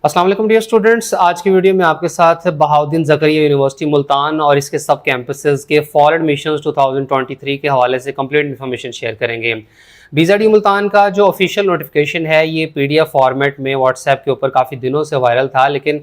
अस्सलाम वालेकुम dear students, आज की वीडियो में आपके साथ बहाउद्दीन ज़करिया यूनिवर्सिटी मुल्तान और इसके सब कैंपसेस के फॉल एडमिशंस 2023 के हवाले से कंप्लीट इन्फॉर्मेशन शेयर करेंगे। BZU मुल्तान का जो ऑफिशियल नोटिफिकेशन है ये PDF फॉर्मेट में व्हाट्सएप के ऊपर काफ़ी दिनों से वायरल था, लेकिन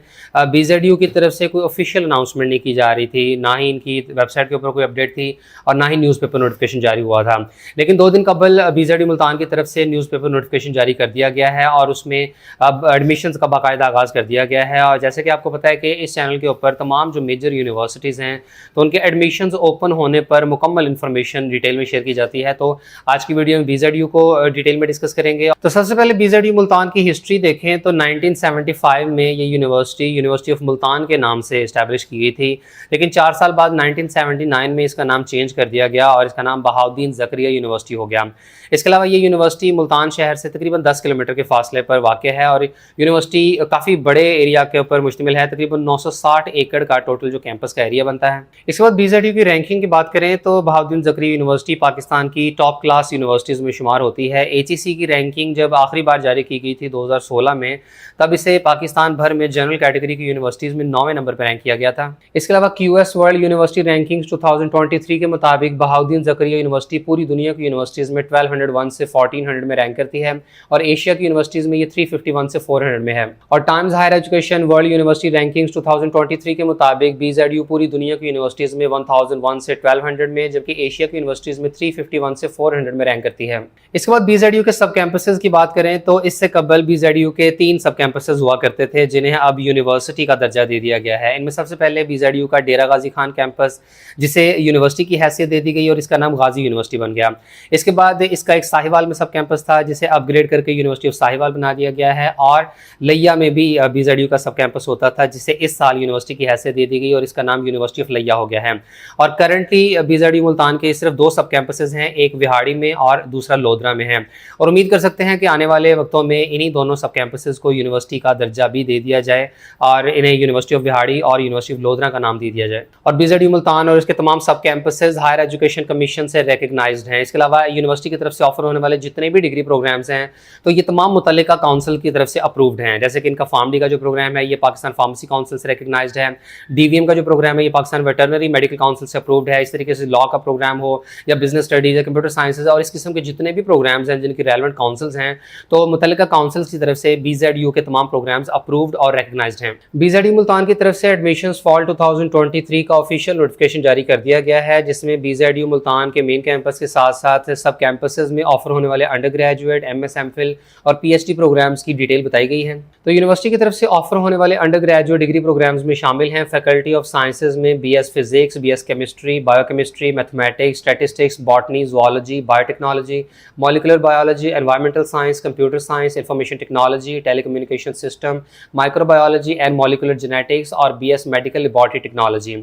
BZU की तरफ से कोई ऑफिशियल अनाउंसमेंट नहीं की जा रही थी, ना ही इनकी वेबसाइट के ऊपर कोई अपडेट थी और ना ही न्यूज़पेपर नोटिफिकेशन जारी हुआ था। लेकिन 2 दिन कबल BZU मुल्तान की तरफ से न्यूज़पेपर नोटिफिकेशन जारी कर दिया गया है और उसमें अब एडमिशन्स का बाकायदा आगाज़ कर दिया गया है। और जैसे कि आपको पता है कि इस चैनल के ऊपर तमाम जो मेजर यूनिवर्सिटीज़ हैं तो उनके एडमिशन्स ओपन होने पर मुकम्मल इन्फॉर्मेशन डिटेल में शेयर की जाती है। तो आज की वीडियो में BZU को डिटेल में डिस्कस करेंगे। तो सबसे पहले BZU मुल्तान की हिस्ट्री देखें तो 1975 में ये यूनिवर्सिटी ऑफ मुल्तान के नाम से इस्टेब्लिश की गई थी, लेकिन 4 साल बाद 1979 में इसका नाम चेंज कर दिया गया और इसका नाम बहाउद्दीन ज़करिया यूनिवर्सिटी हो गया। इसके अलावा ये यूनिवर्सिटी मुल्तान शहर से तकरीबन 10 किलोमीटर के फासले पर वाक़ है और यूनिवर्सिटी काफ़ी बड़े एरिया के ऊपर मुश्तमिल है। तकरीबन 960 एकड़ का टोटल जो कैंपस का एरिया बनता है। इसके बाद BZU की रैंकिंग की बात करें तो बहाउद्दीन ज़करिया यूनिवर्सिटी पाकिस्तान की टॉप क्लास यूनिवर्सिटीज़ में शुमार होती है। HEC की रैंकिंग जब आखिरी बार जारी की गई थी 2016 में, तब इसे पाकिस्तान भर में जनरल कैटेगरी की यूनिवर्सिटीज़ में 9वें नंबर पर रैंक किया गया था। इसके अलावा QS वर्ल्ड यूनिवर्सिटी रैंकिंग 2023 के मुताबिक बहाउद्दीन ज़करिया यूनिवर्सिटी पूरी दुनिया की यूनिवर्सिटीज़ में 1201 से 1400 में रैंक करती है और एशिया की यूनिवर्सिटीज़ में ये 351 से 400 में है। और Times Higher Education World University Rankings 2023 के मुताबिक BZU पूरी दुनिया की यूनिवर्सिटीज़ में 1001 से 1200 में, जबकि एशिया की यूनिवर्सिटीज़ में 351 से 400 में रैंक करती है। इसके बाद BZU के सब कैंपसेस की बात करें तो इससे कबल BZU के 3 सब कैंपसेस हुआ करते थे जिन्हें अब यूनिवर्सिटी का दर्जा दे दिया गया है। इनमें सबसे पहले BZU का डेरा गाजी खान कैंपस, जिसे यूनिवर्सिटी की हैसियत दे दी गई और इसका नाम गाजी यूनिवर्सिटी बन गया। इसके बाद इसका एक साहिवाल में सब कैंपस था जिसे अपग्रेड करके यूनिवर्सिटी ऑफ साहिवाल बना दिया गया है और लिया में भी BZU का सब कैंपस होता था जिसे इस साल यूनिवर्सिटी की हैसियत दे दी गई और इसका नाम यूनिवर्सिटी ऑफ लिया हो गया है। और करंटली BZU मुल्तान के सिर्फ 2 सब कैंपसेस हैं, एक विहाड़ी में और दूसरा लोधरा में है और उम्मीद कर सकते हैं कि आने वाले वक्तों में इन्हीं दोनों सब कैंपसेस को यूनिवर्सिटी का दर्जा भी दे दिया जाए और इन्हें यूनिवर्सिटी ऑफ विहाड़ी और यूनिवर्सिटी ऑफ लोधरा का नाम दे दिया जाए। और BZU मुल्तान और इसके तमाम सब कैंपसेस हायर एजुकेशन कमीशन से रिकग्नाइज्ड हैं। इसके अलावा यूनिवर्सिटी की तरफ से ऑफर होने वाले जितने भी डिग्री प्रोग्राम्स हैं तो ये तमाम मुतल्लिका काउंसिल की तरफ से अप्रूव्ड हैं। जैसे कि इनका फार्मडी का जो प्रोग्राम है ये पाकिस्तान फार्मेसी काउंसिल से रिकग्नाइज्ड है, DVM का जो प्रोग्राम है ये पाकिस्तान वेटरनरी मेडिकल काउंसिल से अप्रूव्ड है। इस तरीके से लॉ का प्रोग्राम हो या बिजनेस स्टडीज या कंप्यूटर साइंसेज और इस किस्म के जितने भी प्रोग्राम्स हैं जिनकी रेलेवेंट काउंसिल्स हैं तो मुतल्लिका काउंसिल्स की तरफ से BZU के तमाम प्रोग्राम्स अप्रूव्ड और रिकग्नाइज्ड हैं। BZU मुल्तान की तरफ से एडमिशंस फॉल 2023 का ऑफिशियल नोटिफिकेशन जारी कर दिया गया है, जिसमें BZU मुल्तान के मेन कैंपस के साथ साथ सब कैंपसेस में ऑफर होने वाले अंडर ग्रेजुएट, MS, MPhil और PhD प्रोग्राम्स की डिटेल बताई गई है। तो यूनिवर्सिटी की तरफ से ऑफर होने वाले अंडर ग्रेजुएट डिग्री प्रोग्राम्स में शामिल हैं फैकल्टी ऑफ साइंसेज में BS physics, BS chemistry, biochemistry, mathematics, statistics, botany, zoology, biotechnology, molecular biology, environmental science, computer science, information technology, telecommunication system, microbiology and molecular genetics और BS medical laboratory technology.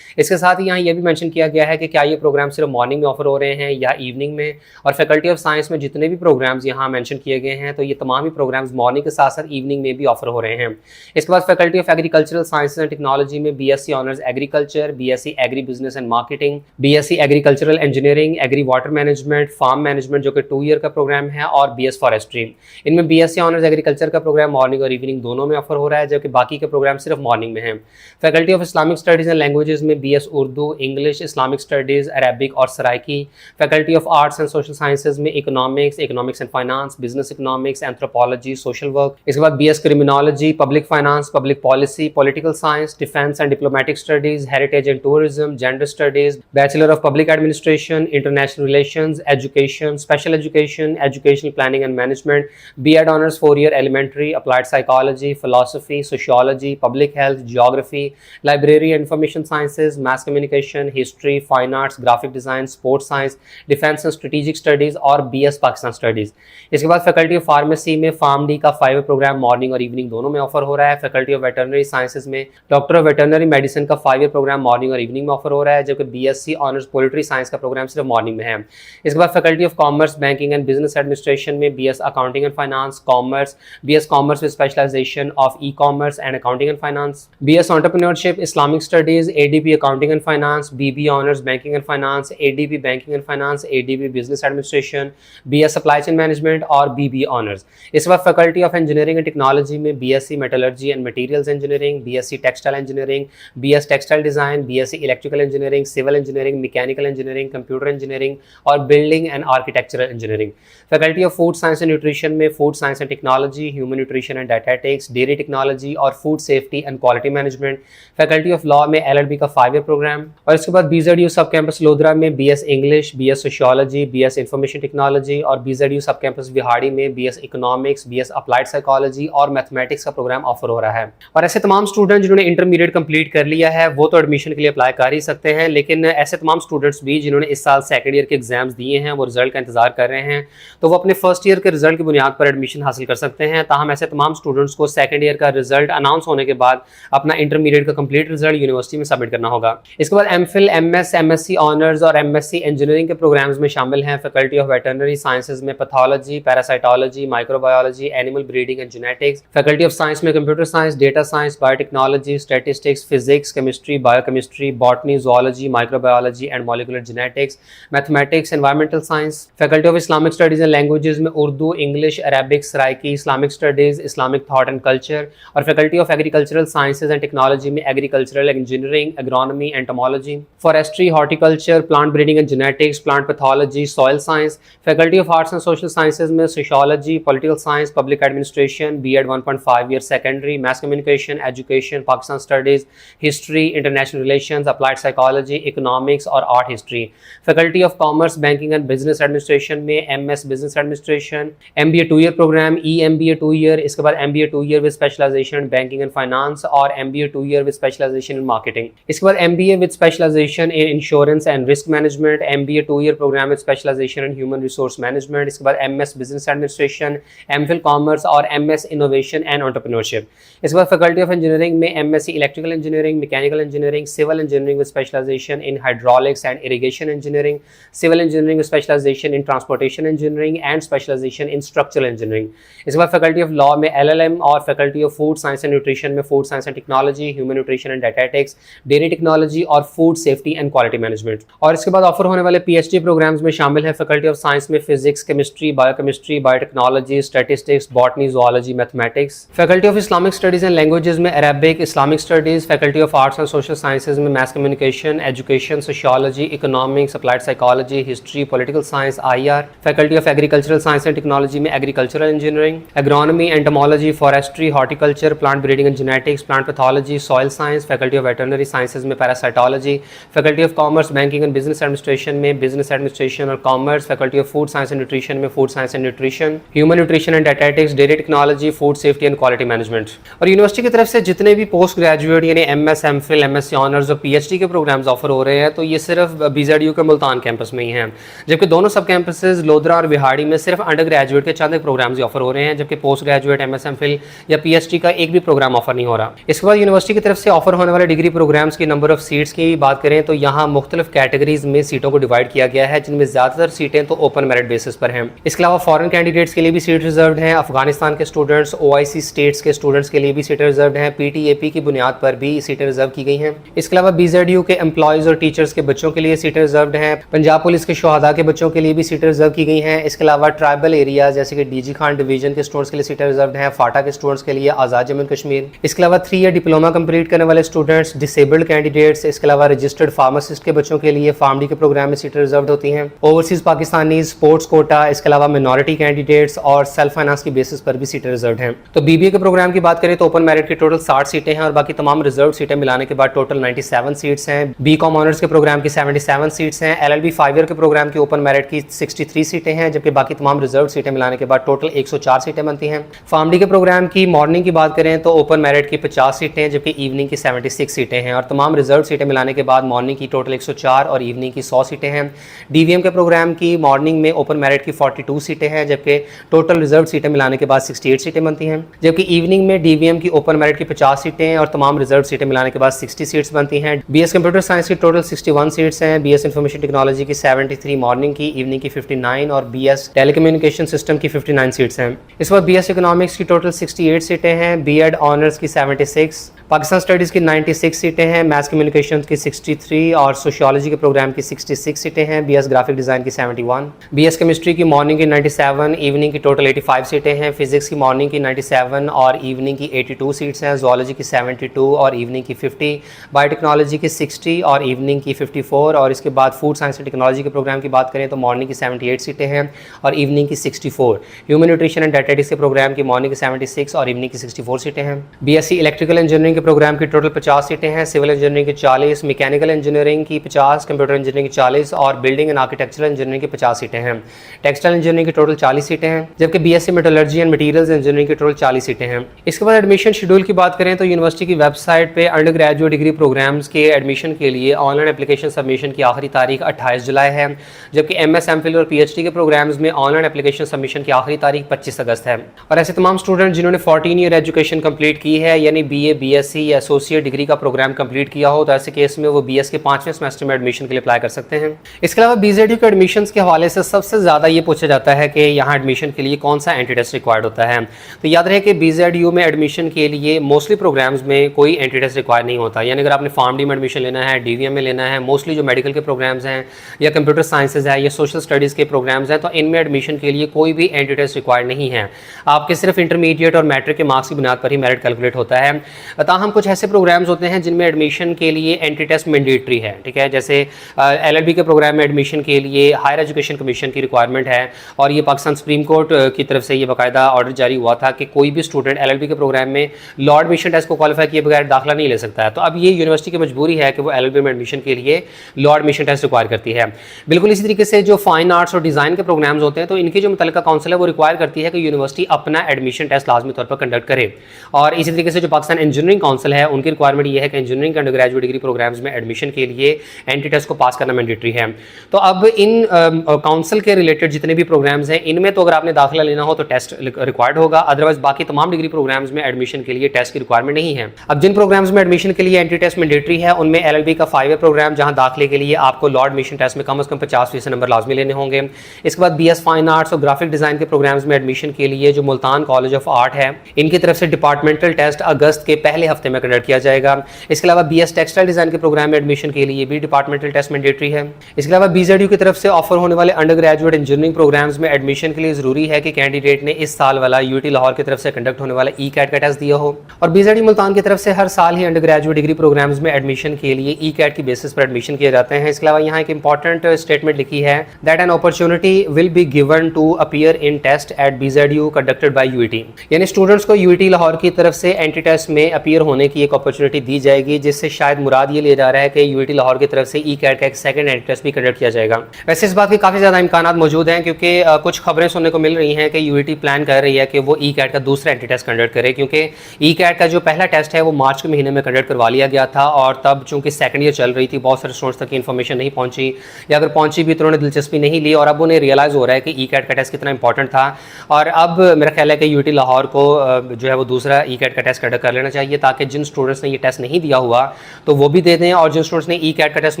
इसके साथ ही यहाँ ये भी mention किया गया है कि क्या ये प्रोग्राम सिर्फ मॉर्निंग में ऑफर हो रहे हैं या इवनिंग में, और फैकल्टी ऑफ साइंस में जितने भी प्रोग्राम्स यहाँ मेंशन किए गए हैं तो ये तमाम ही प्रोग्राम्स मॉर्निंग के साथ साथ इवनिंग में भी ऑफर हो रहे हैं। इसके बाद faculty of agricultural sciences and technology में BSc honours agriculture, BSc agri business and marketing, BSc agricultural engineering, agri water management, farm management जो कि 2 ईयर का प्रोग्राम है और BS फॉरेस्ट्री। इनमें BSc ऑनर्स एग्रीकल्चर का प्रोग्राम मॉर्निंग और evening दोनों में ऑफर हो रहा है, जबकि बाकी के प्रोग्राम सिर्फ मॉर्निंग में हैं। Faculty of Islamic studies and languages में BS Urdu, English, Islamic studies, Arabic और Saraiki. Faculty of arts and social sciences में economics and finance, business economics, anthropology, social work. इसके बाद BS criminology, public finance, public policy, political science, defence and diplomatic studies, heritage and tourism, gender studies, bachelor of public administration, international relations, education, special education, educational planning and management, B.Ed honours 4 year elementary, applied psychology, philosophy, sociology, public health, geography, library and information sciences, mass communication, history, fine arts, graphic design, sports science, defence and strategic studies और BS Pakistan studies. इसके बाद faculty of pharmacy में PharmD का 5 programme morning और evening दोनों में offer हो रहा है। फैकल्टी ऑफ वेटरनरी साइंसेज में डॉक्टर ऑफ वेटरनरी मेडिसिन का 5 ईयर प्रोग्राम मॉर्निंग और इवनिंग में ऑफर हो रहा है, जबकि BSc ऑनर्स पोल्ट्री साइंस का प्रोग्राम सिर्फ मॉर्निंग में है। इसके बाद faculty of commerce banking and business administration में BS accounting and finance commerce, BS commerce with specialisation of e-commerce and accounting and finance, BS entrepreneurship Islamic studies, ADP accounting and finance, BB honours banking and finance, ADP banking and finance, ADP business administration, BS supply chain management और BB honours. इस बार faculty of engineering and technology में BSc metallurgy and materials engineering, BSc textile engineering, BS textile design, BSc electrical engineering, civil engineering, mechanical engineering, computer engineering और building and architectural engineering. Faculty of food science and nutrition में food science and technology, human nutrition and dietetics, dairy technology और food safety and quality management. Faculty of law में LLB का 5 year programme. और इसके बाद BZU सब campus lodhra में BS English, BS sociology, BS information technology और BZU सब कैंपस विहाड़ी में BS economics, BS applied psychology और मैथमेटिक्स का प्रोग्राम ऑफर हो रहा है। और ऐसे तमाम स्टूडेंट जिन्होंने इंटरमीडिएट कंप्लीट कर लिया है वो तो एडमिशन के लिए अप्लाई कर ही सकते हैं, लेकिन ऐसे तमाम स्टूडेंट्स भी जिन्होंने इस साल सेकंड ईयर के एग्जाम्स दिए हैं वो रिजल्ट का इंतजार कर रहे हैं, तो वो अपने फर्स्ट ईयर के रिजल्ट की बुनियाद पर एडमिशन हासिल कर सकते हैं। ताहम ऐसे तमाम स्टूडेंट्स को सेकंड ईयर का रिजल्ट अनाउंस होने के बाद अपना इंटरमीडिएट का कंप्लीट रिजल्ट यूनिवर्सिटी में सबमिट करना होगा। इसके बाद MPhil, MS, MSc ऑनर्स और MSc इंजीनियरिंग के प्रोग्राम्स में शामिल हैं फैकल्टी ऑफ वेटरनरी साइंसेज में pathology, parasitology, microbiology, animal breeding and genetics. Faculty of science में computer science, data science, biotechnology, statistics, physics, chemistry, biochemistry, botany, zoology, microbiology and molecular genetics, mathematics, environmental science. Faculty of Islamic studies and languages में Urdu, English, Arabic, Saraiki, Islamic studies, Islamic thought and culture. और faculty of agricultural sciences and technology में agricultural engineering, agronomy, entomology, forestry, horticulture, plant breeding and genetics, plant pathology, soil science. Faculty of arts and social sciences में sociology, political science, public administration, B.Ed 1.5 year secondary, mass communication, education, Pakistan studies, history, international relations, applied psychology, economics और art history. Faculty of commerce banking and business administration में MS business administration, MBA 2 year programme, EMBA 2 year, इसके बाद MBA 2 year with specialisation banking and finance और MBA 2 year with specialisation in marketing. इसके बाद MBA with specialisation in insurance and risk management, MBA 2 year programme with specialisation in human resource management. इसके बाद MS business administration, MPhil commerce और MS innovation and entrepreneurship. इसके बाद faculty of engineering में MSc electrical engineering, mechanical engineering, civil engineering with specialisation in hydraulics and irrigation engineering, civil engineering with specialisation in transportation engineering and specialisation in structural engineering. इसके बाद faculty of law में LLM और faculty of food science and nutrition में food science and technology, human nutrition and dietetics, dairy technology और food safety and quality management. और इसके बाद offer होने वाले PhD प्रोग्राम्स में शामिल है फैकल्टी ऑफ साइंस में physics, chemistry, biochemistry, biotechnology, statistics, botany, zoology, mathematics. Faculty of Islamic studies and languages में Arabic, Islamic studies. Faculty of arts and social sciences में mass communication, education, sociology, economics, applied psychology, history, political science, IR। Faculty of agricultural science and technology में agricultural engineering, agronomy, entomology, forestry, horticulture, plant breeding and genetics, plant pathology, soil science. Faculty of veterinary sciences में parasitology. Faculty of commerce banking and business administration में business administration और commerce. Faculty of food science and nutrition में food science and nutrition, human nutrition and dietetics, dairy technology, food safety and quality management. और university की तरफ से जितने भी post graduate यानी MS, MPhil, MSc ऑनर्स और PhD के प्रोग्राम्स ऑफर हो रहे हैं तो ये सिर्फ BZU के मुल्तान कैंपस में ही हैं, जबकि दोनों सब कैंपसेस लोधरा और विहाड़ी में सिर्फ अंडर ग्रेजुएट के चंद प्रोग्राम्स ही ऑफर हो रहे हैं, जबकि पोस्ट ग्रेजुएट MS, MPhil या PhD का एक भी प्रोग्राम ऑफर नहीं हो रहा। इसके बाद यूनिवर्सिटी की तरफ से ऑफर होने वाले डिग्री प्रोग्राम्स की नंबर ऑफ सीट्स की बात करें तो यहाँ मुख्तलिफ कैटेगरीज में सीटों को डिवाइड किया गया है, जिनमें ज़्यादातर सीटें तो ओपन मेरिट बेसिस पर हैं। इसके अलावा फॉरेन कैंडिडेट्स के लिए भी सीट रिजर्व हैं, अफगानिस्तान के स्टूडेंट्स, OIC स्टेट्स के स्टूडेंट्स के लिए भी सीटें रिजर्व हैं, PTAP की बुनियाद पर भी सीटें रिजर्व की गई हैं। इसके अलावा BZU के एम्प्लॉयज़ और टीचर्स के बच्चों के लिए सीटें रिजर्व हैं, पंजाब पुलिस के शहादा के बच्चों के लिए भी सीटें रिजर्व की गई हैं। इसके अलावा ट्राइबल एरियाज जैसे कि DG खान डिवीजन के स्टूडेंट्स के लिए सीटें रिजर्व हैं, फाटा के स्टूडेंट्स के लिए, आज़ाद जम्मू कश्मीर। इसके अलावा 3 ईयर डिप्लोमा कंप्लीट करने वाले स्टूडेंट्स, डिसेबल्ड कैंडिडेट्स, इसके अलावा रजिस्टर्ड फार्मासिस्ट के बच्चों के लिए फार्मडी के प्रोग्राम में सीटें रिजर्व होती हैं, ओवरसीज पाकिस्तानी, स्पोर्ट्स कोटा, इसके अलावा मिनॉरिटी कैंडिडेट्स और सेल्फ फाइनेंस की बेसिस पर भी सीटें रिजर्व हैं। तो BBA के प्रोग्राम की बात करें तो ओपन मेरिट की टोटल 60 सीटें हैं और बाकी तमाम रिजर्व सीटें मिलाने के बाद टोटल 97 सीट्स हैं। BCom ऑनर्स के प्रोग्राम की 77 सीट्स हैं। LLB 5 ईयर के प्रोग्राम की ओपन मेरिट की 63 सीटें हैं, जबकि बाकी तमाम रिजर्व सीटें मिलाने के बाद टोटल 104 सीटें बनती हैं। फार्मडी के प्रोग्राम की मॉर्निंग की बात करें तो ओपन मेरिट की 50 सीटें हैं, जबकि इवनिंग की 76 सीटें हैं और तमाम रिजर्व सीटें मिलाने के बाद मॉर्निंग की टोटल 104 और इवनिंग की 100 सीटें हैं। DVM के प्रोग्राम की मॉर्निंग में ओपन मेरिट की 42 सीटें हैं, जबकि टोटल रिजर्व सीटें मिलाने के बाद 68 सीटें बनती हैं। जबकि इवनिंग में DVM की ओपन मेरिट की 50 सीटें और तमाम रिजर्व सीटें मिलाने के बाद 60 सीट्स बनती हैं। BS कंप्यूटर साइंस की टोटल 61 सीट्स हैं, BS इंफॉर्मेशन टेक्नोलॉजी की 73 मॉर्निंग की, इवनिंग की 59 और BS टेलीकम्युनिकेशन सिस्टम की 59 सीट्स हैं। इस बार BS इकोनॉमिक्स की टोटल 68 सीटें हैं, B.Ed ऑनर्स की 76, पाकिस्तान स्टडीज़ की 96 सीटें हैं, मैथ्स कम्युनिकेशन की 63 और सोशियोलॉजी के प्रोग्राम की 66 सीटें हैं, BS ग्राफिक डिज़ाइन की 71, BS केमिस्ट्री की मॉर्निंग की 97, इवनिंग की टोटल 85 सीटें हैं, फिजिक्स की मॉर्निंग की 97 और इवनिंग की 82 सीट्स हैं, जोलॉजी की 72 और इवनिंग की 50, बायोटेक्नोलॉजी की 60 और इवनिंग की 54 और इसके बाद फूड साइंस एंड टेक्नोलॉजी के प्रोग्राम की बात करें तो मॉर्निंग की 78 सीटें हैं और इवनिंग की 64, ह्यूमन न्यूट्रिशन एंड डायटेटिक्स के प्रोग्राम की मॉर्निंग की 76 और इवनिंग की 64 सीटें हैं। BSc इलेक्ट्रिकल इंजीनियरिंग के प्रोग्राम की टोटल 50 सीटें हैं, सिविल इंजीनियरिंग की 40, मैकेनिकल इंजीनियरिंग की 50, कंप्यूटर इंजीनियरिंग की 40 और बिल्डिंग एंड आर्किटेक्चरल इंजीनियरिंग की 50 सीटें हैं। टेक्सटाइल इंजीनियरिंग की टोटल 40 सीटें हैं, जबकि BSc metallurgy and materials engineering की टोटल 40 सीटें हैं। इसके बाद एडमिशन शेड्यूल की बात करें तो यूनिवर्सिटी की वेबसाइट पे अंडर ग्रेजुएट डिग्री प्रोग्राम्स के एडमिशन के लिए ऑनलाइन एप्लीकेशन सबमिशन की आखिरी तारीख 28 जुलाई है, जबकि MS MPhil और PhD के प्रोग्राम्स में ऑनलाइन एप्लीकेशन सबमिशन की आखिरी तारीख 25 अगस्त है। और ऐसे तमाम स्टूडेंट जिन्होंने 14 ईयर एजुकेशन कंप्लीट की है, यानी BA BSc या एसोसिएट डिग्री का प्रोग्राम कंप्लीट किया हो, तो ऐसे केस में वो BS के 5वें सेमेस्टर में एडमिशन के लिए अप्लाई कर सकते हैं। इसके अलावा BZU के एडमिशन के हवाले से सबसे ज़्यादा ये पूछा जाता है कि यहाँ एडमिशन के लिए कौन सा एंट्री टेस्ट रिक्वायर्ड होता है। तो याद रहे कि BZU में एडमिशन के लिए मोस्टली प्रोग्राम्स में कोई एंट्री टेस्ट रिक्वायर नहीं होता, यानी अगर आपने फार्म में एडमिशन लेना है, DVM में लेना है, मोस्टली जो मेडिकल के प्रोग्राम्स हैं या कंप्यूटर साइंसेज है या सोशल स्टडीज़ के प्रोग्राम्स हैं, तो इनमें एडमिशन के लिए कोई भी एंट्री टेस्ट रिक्वायर्ड नहीं है। आपके सिर्फ इंटरमीडिएट और मैट्रिक के मार्क्स की बुनियाद पर ही मेरिट कैलकुलेट होता है। ताहम कुछ ऐसे प्रोग्राम्स होते हैं जिनमें एडमिशन के लिए एंट्री टेस्ट मैंडेटरी है, ठीक है, जैसे LLB के प्रोग्राम में एडमिशन के लिए हायर एजुकेशन कमीशन की रिक्वायरमेंट है और ये पाकिस्तान सुप्रीम कोर्ट की तरफ से ये बाकायदा ऑर्डर जारी हुआ था कि कोई भी स्टूडेंट LLB के प्रोग्राम में लॉ एडमिशन टेस्ट को क्वालिफाई किए बगैर दाखिला नहीं ले सकता है। तो अब ये यूनिवर्सिटी की मजबूरी है कि वो LLB में एडमिशन के लिए लॉ एडमिशन टेस्ट रिक्वायर करती है। बिल्कुल इसी तरीके से जो फाइन आर्ट्स और डिज़ाइन के प्रोग्राम्स होते हैं, तो इनकी जो मुतल्लिका काउंसिल है वो रिक्वायर करती है कि यूनिवर्सिटी अपना एडमिशन टेस्ट लाजमी तौर पर कंडक्ट करे। और इसी तरीके से जो पाकिस्तान इंजीनियरिंग काउंसिल है उनकी रिक्वायरमेंट ये है कि इंजीनियरिंग के अंडर ग्रेजुएट डिग्री प्रोग्राम्स में एडमिशन के लिए एंट्री टेस्ट को पास करना मैंडेटरी है। तो अब इन काउंसिल के रिलेटेड जितने भी प्रोग्राम्स हैं इनमें तो अगर आपने दाखिला लेना हो तो टेस्ट रिक्वायर्ड होगा, अदरवाइज बाकी तमाम डिग्री प्रोग्राम्स में एडमिशन के लिए टेस्ट की रिक्वायरमेंट नहीं है। अब जिन प्रोग्राम्स में एडमिशन के लिए एंट्री टेस्ट मैंडेटरी है उनमें LLB का 5 ईयर प्रोग्राम, जहां दाखिले के लिए आपको लॉ एडमिशन टेस्ट में कम से कम 50% नंबर लाजमी लेने होंगे। इसके बाद BS फाइन आर्ट्स और ग्राफिक डिजाइन के प्रोग्राम्स में एडमिशन के लिए जो मुल्तान कॉलेज ऑफ आर्ट है इनकी तरफ से डिपार्टमेंटल टेस्ट अगस्त के पहले हफ्ते में कंडक्ट किया जाएगा। इसके अलावा BS टेक्सटाइल डिजाइन के प्रोग्राम में एडमिशन के लिए भी डिपार्टमेंटल टेस्ट मैंडेटरी है। इसके अलावा BZU की तरफ से ऑफर होने वाले अंडर ग्रेजुएट इंजीनियरिंग प्रोग्राम्स में एडमिशन के लिए जरूरी है कि कैंडिडेट ने इस साल वाला UT लाहौर की तरफ से कंडक्ट होने वाला ECAT का टेस्ट दिया हो। और BZU मुल्तान की तरफ से हर साल ही अंडर ग्रेजुएट डिग्री प्रोग्राम्स में एडमिशन के लिए ECAT की बेसिस पर एडमिशन किए जाते हैं। इसके अलावा यहाँ एक इंपॉर्टेंट स्टेटमेंट लिखी है that an opportunity will be given to appear in test at BZU conducted by UT, यानी स्टूडेंट्स को UT लाहौर की तरफ से एंट्री टेस्ट में अपीयर होने की एक अपॉर्चुनिटी दी जाएगी, जिससे शायद मुराद ये ले जा रहा है कि UT लाहौर की तरफ से ECAT का एक सेकंड एंट्री टेस्ट भी कंडक्ट किया जाएगा। वैसे इस बात के काफ़ी ज़्यादा इम्कानात मौजूद हैं क्योंकि कुछ खबरें सुनने को मिल रही हैं कि UT प्लान कर रही है कि वो ECAT का दूसरा एंट्री टेस्ट कंडक्ट करे, क्योंकि ECAT का जो पहला टेस्ट है वो मार्च के महीने में कंडक्ट करवा लिया गया था और तब चूंकि सेकंड ईयर चल रही थी बहुत सारे स्टूडेंट्स तक इन्फॉर्मेशन नहीं पहुंची, या अगर पहुंची भी तो उन्होंने दिलचस्पी नहीं ली और अब उन्हें रियलाइज़ हो रहा है कि ECAT का टेस्ट कितना इंपॉर्टेंट था। और अब मेरा ख्याल है कि UT लाहौर को जो है वो दूसरा ECAT का टेस्ट कंडक्ट कर लेना चाहिए, ताकि जिन स्टूडेंट्स ने ये टेस्ट नहीं दिया हुआ तो वो भी दे दें, और जिन स्टूडेंट्स ने ECAT का टेस्ट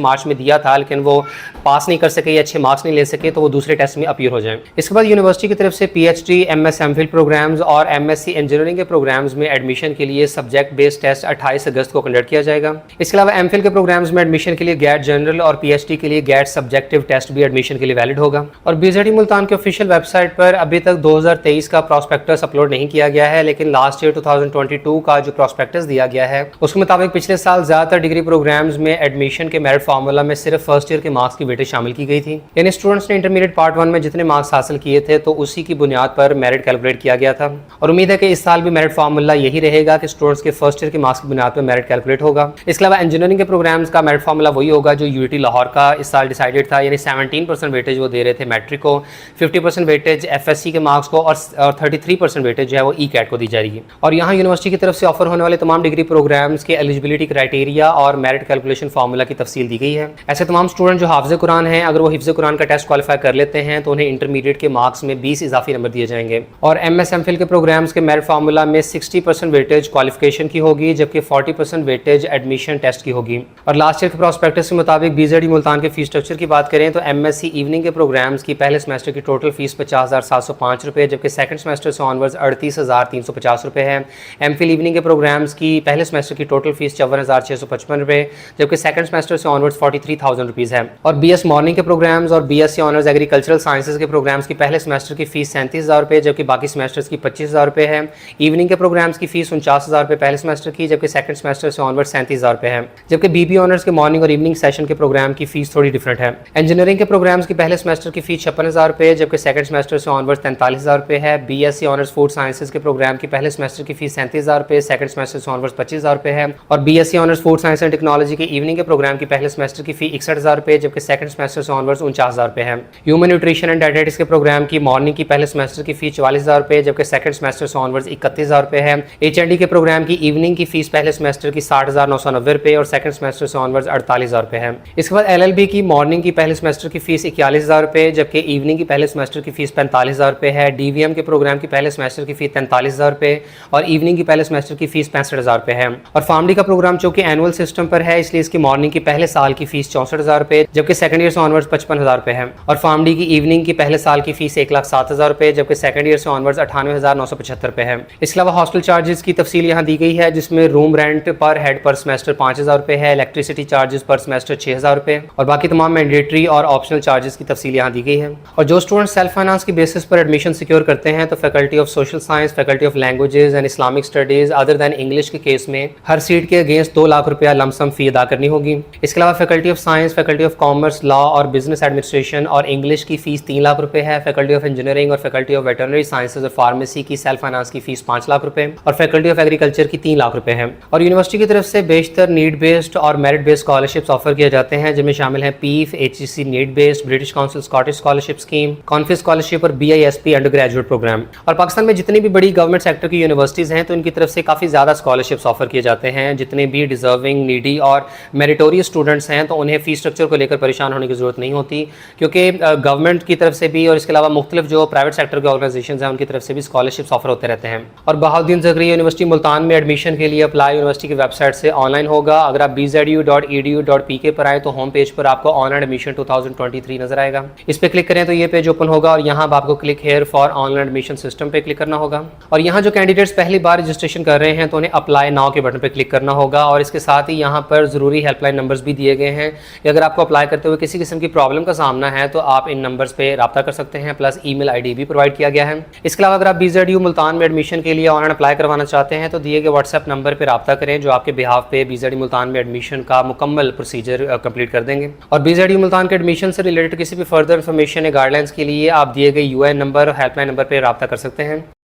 मार्च में दिया था लेकिन वो पास नहीं कर सके या अच्छे मार्क्स नहीं ले सके तो वो दूसरे टेस्ट में अपीयर हो जाएं। इसके बाद यूनिवर्सिटी की तरफ से PhD MS MPhil प्रोग्राम्स और MSc इंजीनियरिंग के प्रोग्राम्स में एडमिशन के लिए सब्जेक्ट बेस्ड टेस्ट 28 अगस्त को कंडक्ट किया जाएगा। इसके अलावा MPhil के प्रोग्राम्स में एडमिशन के लिए GAT जनरल और PhD के लिए GAT सब्जेक्टिव टेस्ट भी एडमिशन के लिए वैलिड होगा। और BZU मुल्तान के ऑफिशियल वेबसाइट पर अभी तक 2023 का प्रॉस्पेक्टस अपलोड नहीं किया गया है, लेकिन लास्ट ईयर 2022 का जो प्रॉस्पेक्टस दिया गया है उसके मुताबिक पिछले साल ज़्यादातर डिग्री प्रोग्राम्स में एडमिशन के मेरिट फार्मूला में सिर्फ फर्स्ट ईयर के मार्क्स की वेटेज शामिल की गई थी, यानी स्टूडेंट्स ने इंटरमीडिएट पार्ट 1 में जितने मार्क्स हासिल किए थे तो उसी की बुनियाद पर मेरिट कैलकुलेट किया गया था। और उम्मीद है कि इस साल भी मेरिट फार्मूला यही रहेगा कि स्टूडेंट्स के फर्स्ट ईयर के मार्क्स की बुनियाद पर मेरिट कैलकुलेट होगा। इसके अलावा इंजीनियरिंग के प्रोग्राम्स का मेरिट फार्मूला वही होगा जो UT लाहौर का इस साल डिसाइडेड था, यानी 17% वेटेज वो दे रहे थे मैट्रिक को, 50% वेटेज FSC के मार्क्स को और 33% वेटेज जो है वो ECAT को दी जा रही है। और यहाँ यूनिवर्सिटी की तरफ से ऑफर होने वाले तमाम डिग्री प्रोग्राम्स के एलिजिबिलिटी क्राइटेरिया और मेरिट कैलकुलेशन फार्मूला की तफसील दी गई है। ऐसे तमाम स्टूडेंट जो हाफिज़ कुरान हैं, अगर वो हिफ्ज़ कुरान का टेस्ट क्वालिफाई कर लेते हैं तो उन्हें इंटरमीडिएट के मार्क्स में 20 इजाफी नंबर दिए जाएंगे। और MS MPhil के प्रोग्राम्स के मेरिट फार्मूला में 60% वेटेज क्वालिफिकेशन की होगी, जबकि 40% वेटेज एडमिशन टेस्ट की होगी। और लास्ट ईयर के प्रॉस्पेक्टस के मुताबिक BZD मुल्तान के फीस स्ट्रक्चर की बात करें तो MSc इवनिंग के प्रोग्राम्स की पहले सेमेस्टर की टोटल फीस 50,705 रुपये, जबकि सेकंड सेमेस्टर से ऑनवर्ड्स 38,350 रुपये है। MPhil इवनिंग के प्रोग्राम्स की पहले सेमेस्टर की टोटल फीस 54,655 रुपये, जबकि सेकंड सेमेस्टर से ऑनवर्ड्स 43,000 रुपीज़ है। और BS मॉर्निंग के प्रोग्राम्स और BSc ऑनर्स एग्रीकल्चरल साइंसेज के प्रोग्राम्स की पहले सेमेस्टर की फीस 37,000 रुपये, जबकि बाकी सेमेस्टर्स की 25,000 रुपये है। इवनिंग के प्रोग्राम्स की फीस 49,000 रुपये पहले सेमेस्टर की, जबकि सेकंड सेमेस्टर से ऑनवर्ड 37,000 रुपये है। जबकि BB ऑनर्स के मॉर्निंग और इवनिंग सेशन के प्रोग्राम की फीस थोड़ी डिफरेंट है। इंजीनियरिंग के प्रोग्राम्स की पहले सेमेस्टर की फीस 56,000 रुपये, जबकि सेकंड सेमेस्टर से ऑनवर्ड 43,000 रुपये है। BSc ऑनर्स फूड साइंसेज के प्रोग्राम की पहले सेमेस्टर की फीस 37,000 रुपये, सेकंड सेमेस्टर से ऑनवर्ड 25,000 रुपये है। और BSc honours food science and technology के इवनिंग के प्रोग्राम की पहले सेमेस्टर की फी 61,000 रुपये, जबकि सेकंड सेमेस्टर से ऑनवर्ड 49,000 रुपये है। ह्यूमन न्यूट्रिशन एंड डायटेटिक्स के प्रोग्राम की मॉर्निंग की पहले सेमेस्टर की फीस 44,000 रुपये, जबकि सेकंड सेमेस्टर से ऑनवर्ड 31,000 रुपये है। HND के प्रोग्राम की इवनिंग की फीस पहले सेमेस्टर की 60,990 रुपये और सेकंड सेमेस्टर से ऑनवर्ड 48,000 रुपये है। इसके बाद LLB की मॉर्निंग की पहले सेमेस्टर की फीस 41,000 रुपये, जबकि इवनिंग की पहले सेमेस्टर की फीस 45,000 रुपये है। DVM के प्रोग्राम की पहले सेमेस्टर की फीस 43,000 रुपये और इवनिंग की पहले सेमेस्टर की फीस 65,000 रुपये है। और फार्मडी का प्रोग्राम चूंकि एनुअल सिस्टम पर है, इसलिए इसकी मॉर्निंग की पहले साल की फीस 64,000 रुपये, जबकि सेकंड ईयर से ऑनवर्ड्स 55,000 रुपये है। और फार्मडी की इवनिंग की पहले साल की फीस 1,07,000 रुपये, जबकि सेकंड ईयर से ऑनवर्ड्स 98,975 रुपये है। इसके अलावा हॉस्टल चार्जेस की तफसील यहाँ दी गई है, जिसमें रूम रेंट पर हेड पर सेमेस्टर 5,000 रुपये है, इलेक्ट्रिसिटी चार्जेस पर सेमेस्टर 6,000 रुपये और बाकी तमाम मैंडेटरी और ऑप्शनल चार्जेस की तफसील यहाँ दी गई है। और जो स्टूडेंट सेल्फ फाइनेंस की बेसिस पर एडमिशन सिक्योर करते हैं तो faculty of social science, faculty of languages and Islamic studies other than English के केस में हर सीट के अगेंस्ट 2 लाख रुपया लमसम फी अदा करनी होगी। इसके अलावा faculty of science, faculty of commerce, law और बिजनेस एडमिनिस्ट्रेशन और इंग्लिश की फीस 3 लाख रुपये है। फैकल्टी ऑफ इंजीनियरिंग और फैकल्टी ऑफ वेटरनरी साइंसेज और फार्मेसी की सेल्फ फाइनेंस की फीस 5 लाख रुपये और फैकल्टी ऑफ एग्रीकल्चर की 3 लाख रुपये है। और यूनिवर्सिटी की तरफ से बेशतर नीड बेस्ड और मेरिट बेस्ड स्कॉलरशिप्स ऑफर किए जाते हैं, जिनमें शामिल है PEEF, HEC need based, British Council Scottish scholarship scheme, कॉन्फिस स्कॉलरशिप और BISP अंडर ग्रेजुएट प्रोग्राम। और पाकिस्तान में जितनी भी बड़ी गवर्नमेंट सेक्टर की यूनिवर्सिटीज़ हैं तो इनकी तरफ से काफ़ी ज़्यादा स्कॉलरशिप्स ऑफर किए जाते हैं। जितने भी डिजर्विंग, नीडी और मेरिटोरियस स्टूडेंट्स हैं तो उन्हें फ़ीस स्ट्रक्चर को लेकर परेशान होने की ज़रूरत नहीं होती, क्योंकि गवर्नमेंट की तरफ से भी और इसके अलावा मुख्तलिफ जो प्राइवेट सेक्टर के ऑर्गेनाइजेशन हैं उनकी तरफ से भी स्कॉलरशिप्स ऑफर होते रहते हैं। और बहाउद्दीन ज़करिया यूनिवर्सिटी मुल्तान में एडमिशन के लिए अप्लाई यूनिवर्सिटी की वेबसाइट से ऑनलाइन होगा। अगर आप bzu.edu.pk पर आए तो होम पेज पर आपको ऑनलाइन एडमिशन 2023 नजर आएगा। इस पर क्लिक करें तो ये पेज ओपन होगा और यहाँ आपको click here for online admission system पे क्लिक करना होगा। और यहाँ जो कैंडिडेट्स पहली बार रजिस्ट्रेशन कर रहे हैं तो उन्हें अप्लाई नाउ के बटन पर क्लिक करना होगा। और इसके साथ ही यहाँ पर ज़रूरी हेल्पलाइन नंबर्स भी दिए गए हैं कि अगर आपको अप्लाई करते हुए किसी किस्म की प्रॉब्लम का सामना है तो आप इन नंबर्स पे रब्ता कर सकते हैं, प्लस ईमेल ID भी प्रोवाइड किया गया है। इसके अलावा अगर आप BZU मुल्तान में एडमिशन के लिए ऑनलाइन अप्लाई करवाना चाहते हैं तो दिए गए व्हाट्सएप नंबर पर रब्ता करें, जो आपके बिहाफ पे BZU मुल्तान में एडमिशन का मुकम्मल प्रोसीजर कंप्लीट कर देंगे। और BZU मुल्तान के एडमिशन से रिलेटेड किसी भी फर्दर इन्फॉर्मेशन या गाइडलाइंस के लिए आप दिए गए UN नंबर और हेल्पलाइन नंबर पर रब्ता कर सकते हैं।